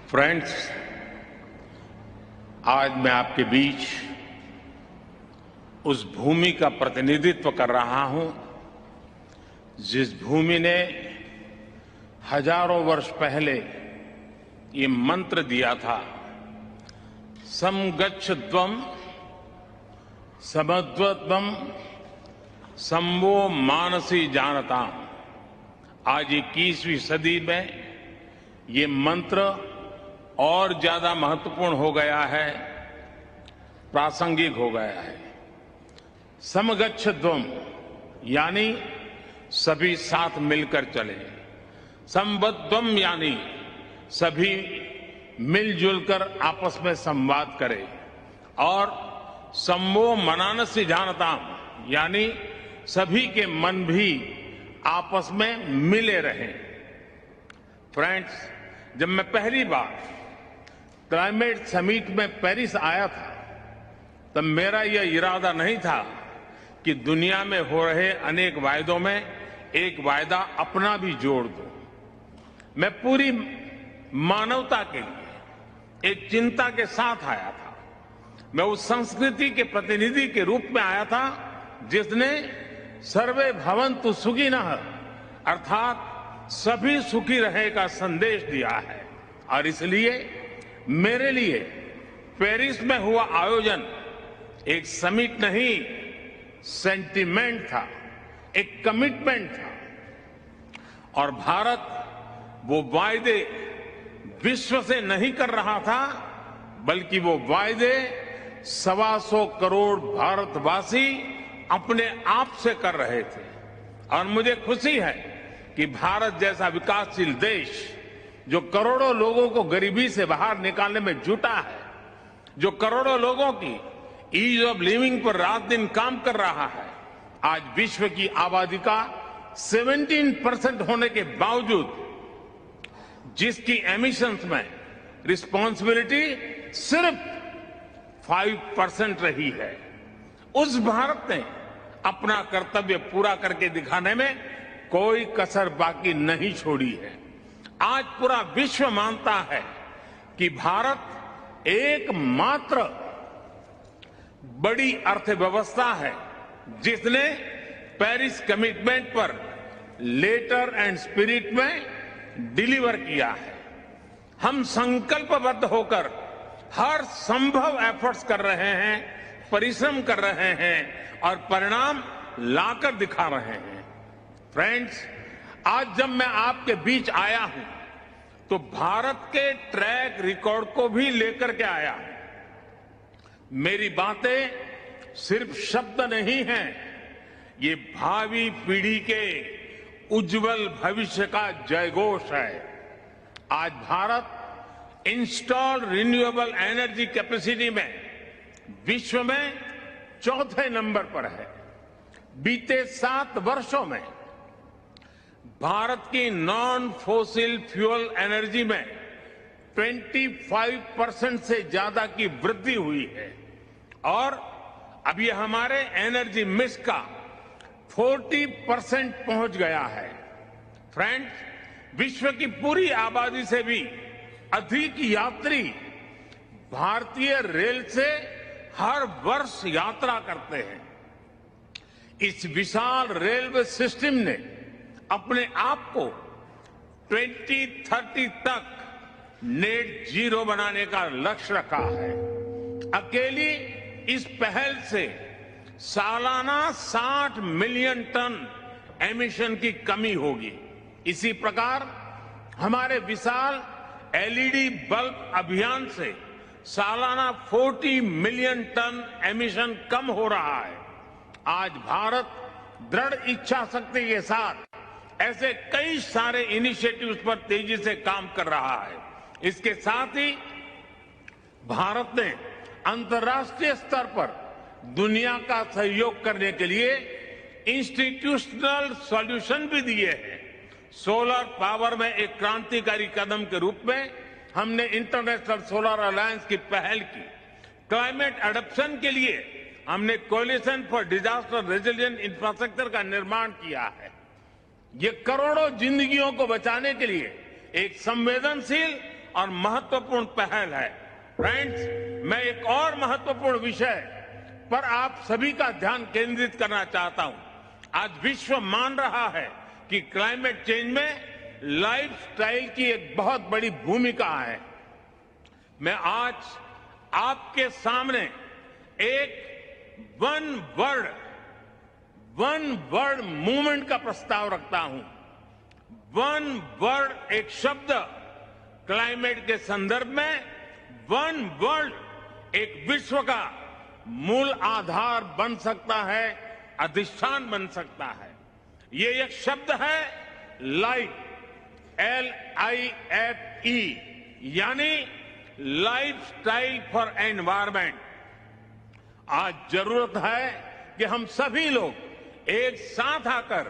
Friends, आज मैं आपके बीच उस भूमि का प्रतिनिधित्व कर रहा हूं जिस भूमि ने हजारों वर्ष पहले ये मंत्र दिया था, समगच्छध्वम् समध्वत्वम् संवो मानसी जानताम्। आज 21वीं सदी में ये मंत्र और ज्यादा महत्वपूर्ण हो गया है, प्रासंगिक हो गया है। समगच्छध्वम् यानी सभी साथ मिलकर चले, संबद्धम् यानी सभी मिलजुल कर आपस में संवाद करें, और संवो मनानसी जानताम् यानी सभी के मन भी आपस में मिले रहें। फ्रेंड्स, जब मैं पहली बार क्लाइमेट समिट में पेरिस आया था, तब मेरा यह इरादा नहीं था कि दुनिया में हो रहे अनेक वायदों में एक वायदा अपना भी जोड़ दूं। मैं पूरी मानवता के लिए एक चिंता के साथ आया था। मैं उस संस्कृति के प्रतिनिधि के रूप में आया था जिसने सर्वे भवन्तु सुखिनः अर्थात सभी सुखी रहे का संदेश दिया है। और इसलिए मेरे लिए पेरिस में हुआ आयोजन एक समिट नहीं, सेंटिमेंट था, एक कमिटमेंट था। और भारत वो वायदे विश्व से नहीं कर रहा था, बल्कि वो वायदे 125 करोड़ भारतवासी अपने आप से कर रहे थे। और मुझे खुशी है कि भारत जैसा विकासशील देश, जो करोड़ों लोगों को गरीबी से बाहर निकालने में जुटा है, जो करोड़ों लोगों की ईज ऑफ लिविंग पर रात दिन काम कर रहा है, आज विश्व की आबादी का 17% होने के बावजूद जिसकी एमिशंस में रिस्पांसिबिलिटी सिर्फ 5% रही है, उस भारत ने अपना कर्तव्य पूरा करके दिखाने में कोई कसर बाकी नहीं छोड़ी है। आज पूरा विश्व मानता है कि भारत एकमात्र बड़ी अर्थव्यवस्था है जिसने पेरिस कमिटमेंट पर लेटर एंड स्पिरिट में डिलीवर किया है। हम संकल्पबद्ध होकर हर संभव एफर्ट्स कर रहे हैं, परिश्रम कर रहे हैं और परिणाम लाकर दिखा रहे हैं। फ्रेंड्स, आज जब मैं आपके बीच आया हूं तो भारत के ट्रैक रिकॉर्ड को भी लेकर के आया हूं। मेरी बातें सिर्फ शब्द नहीं हैं, ये भावी पीढ़ी के उज्जवल भविष्य का जयघोष है। आज Bharat installed renewable energy capacity में विश्व में चौथे नंबर पर है। बीते 7 वर्षों में भारत की नॉन फोसिल फ्यूल एनर्जी में 25% से ज्यादा की वृद्धि हुई है, और अब ये हमारे एनर्जी मिक्स का 40% पहुंच गया है। फ्रेंड्स, विश्व की पूरी आबादी से भी अधिक यात्री भारतीय रेल से हर वर्ष यात्रा करते हैं। इस विशाल रेलवे सिस्टम ने अपने आप को 2030 तक नेट जीरो बनाने का लक्ष्य रखा है। अकेली इस पहल से सालाना 60 मिलियन टन एमिशन की कमी होगी। इसी प्रकार हमारे विशाल एलईडी बल्ब अभियान से सालाना 40 मिलियन टन एमिशन कम हो रहा है। आज भारत दृढ़ इच्छा शक्ति के साथ ऐसे कई सारे इनिशिएटिव्स पर तेजी से काम कर रहा है। इसके साथ ही भारत ने अंतर्राष्ट्रीय स्तर पर दुनिया का सहयोग करने के लिए इंस्टीट्यूशनल सॉल्यूशन भी दिए हैं। सोलर पावर में एक क्रांतिकारी कदम के रूप में हमने इंटरनेशनल सोलर अलायंस की पहल की। क्लाइमेट एडप्शन के लिए हमने coalition for disaster resilient infrastructure का निर्माण किया है। ये करोड़ों जिंदगियों को बचाने के लिए एक संवेदनशील और महत्वपूर्ण पहल है। फ्रेंड्स, मैं एक और महत्वपूर्ण विषय पर आप सभी का ध्यान केंद्रित करना चाहता हूं। आज विश्व मान रहा है कि क्लाइमेट चेंज में लाइफस्टाइल की एक बहुत बड़ी भूमिका है। मैं आज आपके सामने एक वन वर्ल्ड मूवमेंट का प्रस्ताव रखता हूं। वन वर्ल्ड एक शब्द क्लाइमेट के संदर्भ में वन वर्ल्ड एक विश्व का मूल आधार बन सकता है, अधिष्ठान बन सकता है। ये एक शब्द है लाइफ, LIFE, यानी लाइफस्टाइल फॉर एनवायरमेंट। आज जरूरत है कि हम सभी लोग एक साथ आकर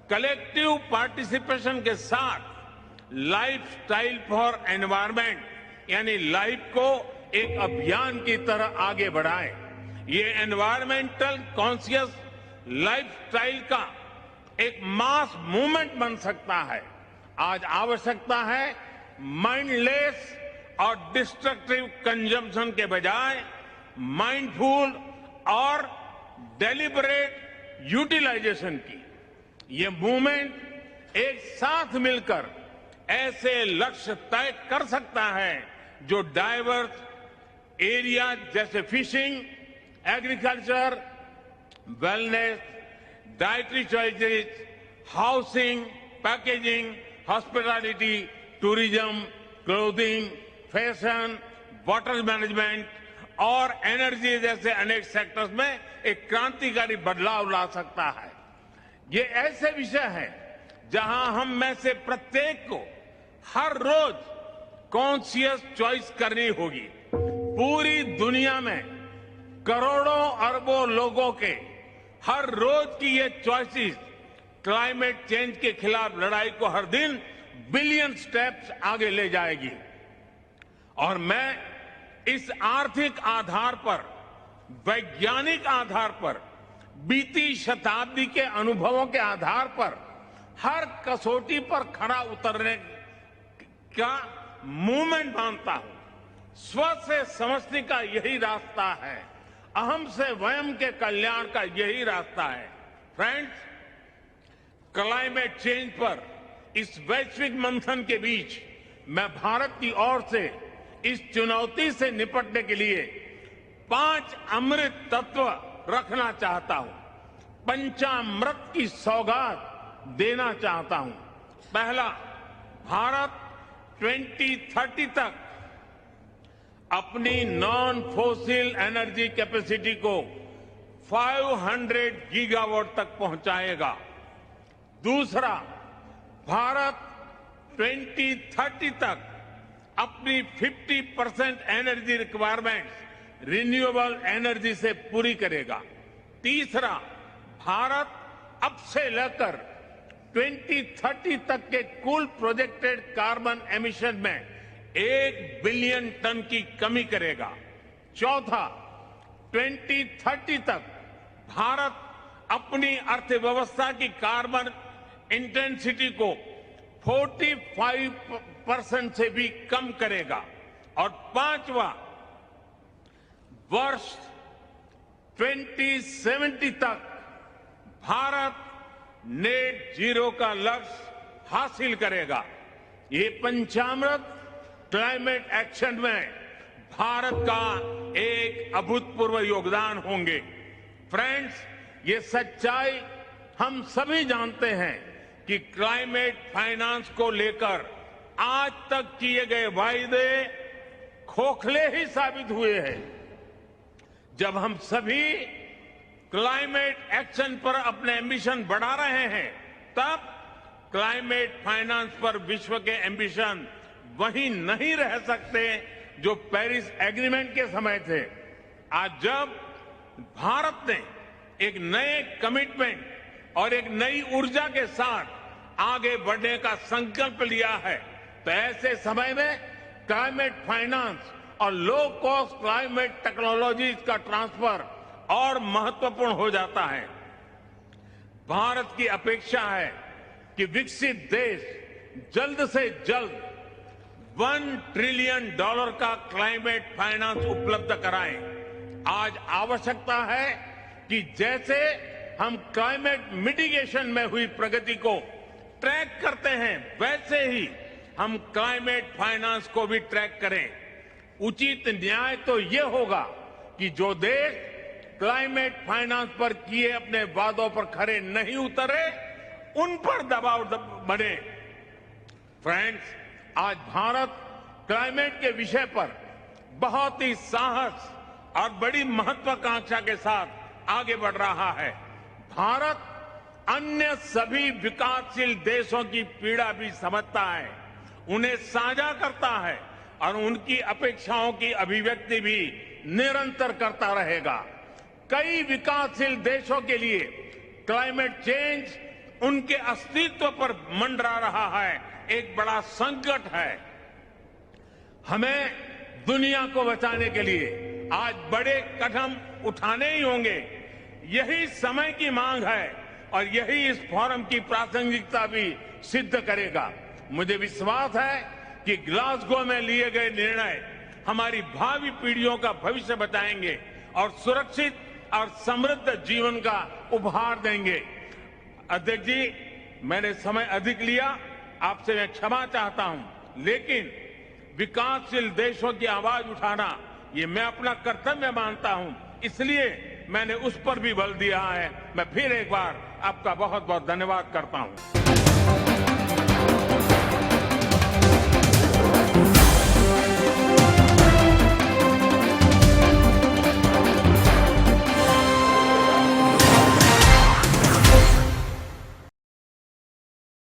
कलेक्टिव पार्टिसिपेशन के साथ लाइफस्टाइल फॉर एनवायरमेंट यानी लाइफ को एक अभियान की तरह आगे बढ़ाएं। ये एनवायरमेंटल कॉन्शियस लाइफस्टाइल का एक मास मूवमेंट बन सकता है। आज आवश्यकता है माइंडलेस और डिस्ट्रक्टिव कंजम्पशन के बजाय माइंडफुल और डेलिबरेट यूटिलाइजेशन की। ये मूवमेंट एक साथ मिलकर ऐसे लक्ष्य तय कर सकता है जो डाइवर्स एरिया जैसे fishing, agriculture, wellness, dietary choices, housing, packaging, hospitality, tourism, clothing, fashion, water management और एनर्जी जैसे अनेक सेक्टर्स में एक क्रांतिकारी बदलाव ला सकता है। ये ऐसे विषय हैं जहां हम में से प्रत्येक को हर रोज कॉन्शियस चॉइस करनी होगी। पूरी दुनिया में करोड़ों अरबों लोगों के हर रोज की ये चॉइसेस क्लाइमेट चेंज के खिलाफ लड़ाई को हर दिन बिलियन स्टेप्स आगे ले जाएगी। और मैं इस आर्थिक आधार पर, वैज्ञानिक आधार पर, बीती शताब्दी के अनुभवों के आधार पर हर कसौटी पर खरा उतरने का मूवमेंट मानता हूं। स्व से समष्टि का यही रास्ता है, अहम से वयम के कल्याण का यही रास्ता है। फ्रेंड्स, क्लाइमेट चेंज पर इस वैश्विक मंथन के बीच मैं भारत की ओर से इस चुनौती से निपटने के लिए 5 अमृत तत्व रखना चाहता हूं, पंचामृत की सौगात देना चाहता हूं। पहला, भारत 2030 तक अपनी नॉन फोसिल एनर्जी कैपेसिटी को 500 गीगावाट तक पहुंचाएगा। दूसरा, भारत 2030 तक अपनी 50% एनर्जी रिक्वायरमेंट्स रिन्यूएबल एनर्जी से पूरी करेगा। तीसरा, भारत अब से लेकर 2030 तक के कुल प्रोजेक्टेड कार्बन एमिशन में 1 बिलियन टन की कमी करेगा। चौथा, 2030 तक भारत अपनी अर्थव्यवस्था की कार्बन इंटेंसिटी को 45% से भी कम करेगा। और पांचवा, वर्ष 2070 तक भारत नेट जीरो का लक्ष्य हासिल करेगा। ये पंचामृत क्लाइमेट एक्शन में भारत का एक अभूतपूर्व योगदान होंगे। फ्रेंड्स, ये सच्चाई हम सभी जानते हैं कि क्लाइमेट फाइनेंस को लेकर आज तक किए गए वायदे खोखले ही साबित हुए हैं। जब हम सभी क्लाइमेट एक्शन पर अपने एम्बिशन बढ़ा रहे हैं, तब क्लाइमेट फाइनेंस पर विश्व के एम्बिशन वही नहीं रह सकते जो पेरिस एग्रीमेंट के समय थे। आज जब भारत ने एक नए कमिटमेंट और एक नई ऊर्जा के साथ आगे बढ़ने का संकल्प लिया है, तो ऐसे समय में क्लाइमेट फाइनेंस और लो कॉस्ट क्लाइमेट टेक्नोलॉजीज का ट्रांसफर और महत्वपूर्ण हो जाता है। भारत की अपेक्षा है कि विकसित देश जल्द से जल्द $1 ट्रिलियन का क्लाइमेट फाइनेंस उपलब्ध कराएं। आज आवश्यकता है कि जैसे हम क्लाइमेट मिटिगेशन में हुई प्रगति को ट्रैक करते हैं, वैसे ही हम क्लाइमेट फाइनेंस को भी ट्रैक करें। उचित न्याय तो ये होगा कि जो देश क्लाइमेट फाइनेंस पर किए अपने वादों पर खरे नहीं उतरे, उन पर दबाव बने। फ्रेंड्स, आज भारत क्लाइमेट के विषय पर बहुत ही साहस और बड़ी महत्वाकांक्षा के साथ आगे बढ़ रहा है। भारत अन्य सभी विकासशील देशों की पीड़ा भी समझता है, उन्हें साझा करता है और उनकी अपेक्षाओं की अभिव्यक्ति भी निरंतर करता रहेगा। कई विकासशील देशों के लिए क्लाइमेट चेंज उनके अस्तित्व पर मंडरा रहा है, एक बड़ा संकट है। हमें दुनिया को बचाने के लिए आज बड़े कदम उठाने ही होंगे। यही समय की मांग है और यही इस फोरम की प्रासंगिकता भी सिद्ध करेगा। मुझे विश्वास है कि ग्लासगो में लिए गए निर्णय हमारी भावी पीढ़ियों का भविष्य बचाएंगे और सुरक्षित और समृद्ध जीवन का उपहार देंगे। अध्यक्ष जी, मैंने समय अधिक लिया, आपसे मैं क्षमा चाहता हूं, लेकिन विकासशील देशों की आवाज उठाना ये मैं अपना कर्तव्य मानता हूं, इसलिए मैंने उस पर भी बल दिया है। मैं फिर एक बार आपका बहुत बहुत धन्यवाद करता हूं।